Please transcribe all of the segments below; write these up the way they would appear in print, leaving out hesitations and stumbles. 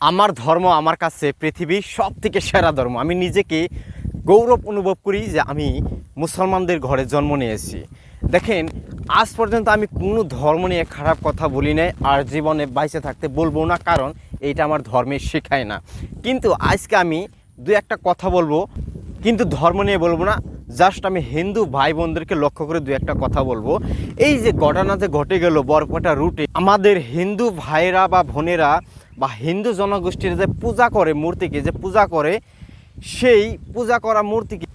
আমার ধর্ম আমার কাছে পৃথিবীর সবথেকে সেরা ধর্ম। আমি নিজেকে গৌরব অনুভব করি যে আমি মুসলমানদের ঘরে জন্ম নিয়েছি। দেখেন, আজ পর্যন্ত আমি কোনো ধর্ম নিয়ে খারাপ কথা বলি নাই, আর জীবনে বাইচে থাকতে বলবো না, কারণ এইটা আমার ধর্মে শেখায় না। কিন্তু আজকে আমি দু একটা কথা বলবো, কিন্তু ধর্ম নিয়ে বলবো না। জাস্ট আমি হিন্দু ভাই বোনদেরকে লক্ষ্য করে দু একটা কথা বলবো। এই যে ঘটনা যে ঘটে গেল বরপেটা রুটে, আমাদের হিন্দু ভাইরা বা বোনেরা বা হিন্দু জনগোষ্ঠীর যে পূজা করে, মূর্তিকে যে পূজা করে, সেই পূজা করা মূর্তিকে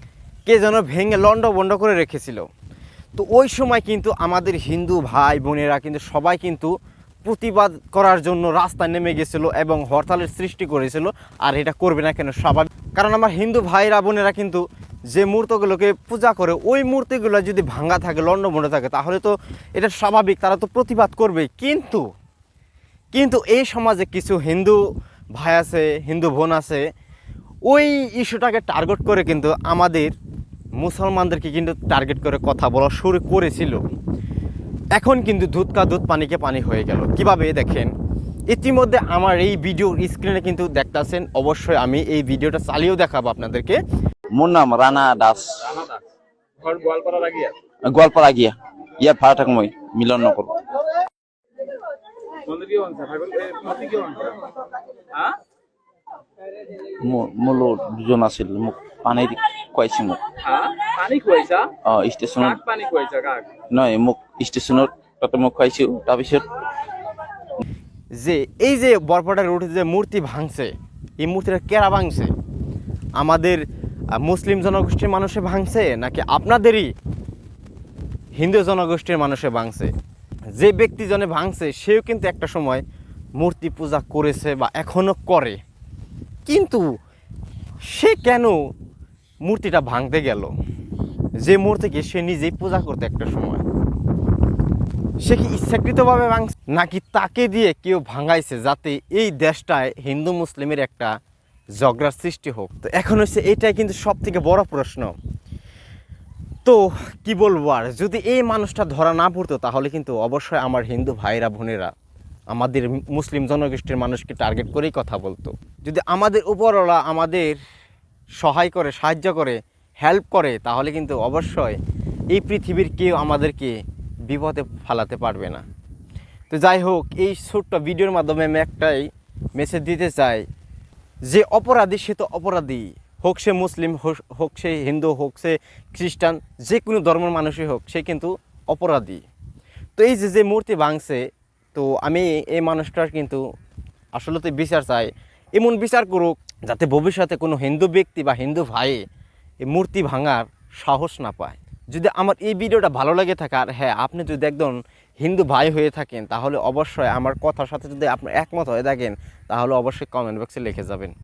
কে যেন ভেঙে লণ্ডভণ্ড করে রেখেছিল। তো ওই সময় কিন্তু আমাদের হিন্দু ভাই বোনেরা কিন্তু সবাই কিন্তু প্রতিবাদ করার জন্য রাস্তায় নেমে গেছিলো এবং হরতালের সৃষ্টি করেছিল। আর এটা করবে না কেন, স্বাভাবিক, কারণ আমার হিন্দু ভাইরা বোনেরা কিন্তু যে মূর্তিগুলোকে পূজা করে, ওই মূর্তিগুলো যদি ভাঙা থাকে, লণ্ডভণ্ড থাকে, তাহলে তো এটা স্বাভাবিক, তারা তো প্রতিবাদ করবে। কিন্তু এই সমাজে কিছু হিন্দু ভাই আছে, হিন্দু বোন আছে, ওই ইস্যুটাকে টার্গেট করে কিন্তু আমাদের মুসলমানদেরকে কিন্তু টার্গেট করে কথা বলা শুরু করেছিল। এখন কিন্তু দুধ কা দুধ পানিকে পানি হয়ে গেল। কিভাবে দেখেন, ইতিমধ্যে আমার এই ভিডিওর স্ক্রিনে কিন্তু দেখতেছেন, অবশ্যই আমি এই ভিডিওটা চালিয়েও দেখাবো আপনাদেরকে। মোর নাম রানা দাস। গোয়ালপাড়া গিয়া ইয়ার ভাড়া থাকো মই মিলননগর। মূল দুজন আছিল, মোক পানী খুৱাইছে মোক। ষ্টেচনত নহয়, মোক ষ্টেচনত তাতে মোক খুৱাইছো। তাৰপিছত যে এই যে বরপেটা রোডে যে মূর্তি ভাঙছে, এই মূর্তিটা কেরা ভাঙছে? আমাদের মুসলিম জনগোষ্ঠীর মানুষে ভাঙছে নাকি আপনাদেরই হিন্দু জনগোষ্ঠীর মানুষে ভাঙছে? যে ব্যক্তিজনে ভাঙছে সেও কিন্তু একটা সময় মূর্তি পূজা করেছে বা এখনও করে, কিন্তু সে কেন মূর্তিটা ভাঙতে গেল? যে মূর্তিকে সে নিজেই পূজা করতে একটা সময়, সে কি ইচ্ছাকৃতভাবে ভাঙছে নাকি তাকে দিয়ে কেউ ভাঙাইছে যাতে এই দেশটায় হিন্দু মুসলিমের একটা ঝগড়ার সৃষ্টি হোক? তো এখন হচ্ছে এটাই কিন্তু সব থেকে বড় প্রশ্ন। তো কি বলবো, আর যদি এই মানুষটা ধরা না পড়তো তাহলে কিন্তু অবশ্যই আমার হিন্দু ভাইরা বোনেরা আমাদের মুসলিম জনগোষ্ঠীর মানুষকে টার্গেট করেই কথা বলতো। যদি আমাদের উপরওয়ালা আমাদের সহায় করে, সাহায্য করে, হেল্প করে, তাহলে কিন্তু অবশ্যই এই পৃথিবীর কেউ আমাদেরকে বিপদে ফেলাতে পারবে না। তো যাই হোক, এই ছোট্ট ভিডিওর মাধ্যমে আমি একটাই মেসেজ দিতে চাই, যে অপরাধী সে তো অপরাধী, হোক সে মুসলিম, হোক সে হিন্দু, হোক সে খ্রিস্টান, যে কোনো ধর্মের মানুষই হোক, সে কিন্তু অপরাধী। তো এই যে মূর্তি ভাঙছে, তো আমি এই মানুষটার কিন্তু আসলে তো বিচার চাই, এমন বিচার করুক যাতে ভবিষ্যতে কোনো হিন্দু ব্যক্তি বা হিন্দু ভাই এই মূর্তি ভাঙার সাহস না পায়। যদি আমার এই ভিডিওটা ভালো লাগে থাকে, আর হ্যাঁ, আপনি যদি একদম হিন্দু ভাই হয়ে থাকেন, তাহলে অবশ্যই আমার কথার সাথে যদি আপনি একমত হয়ে থাকেন, তাহলে অবশ্যই কমেন্ট বক্সে লিখে যাবেন।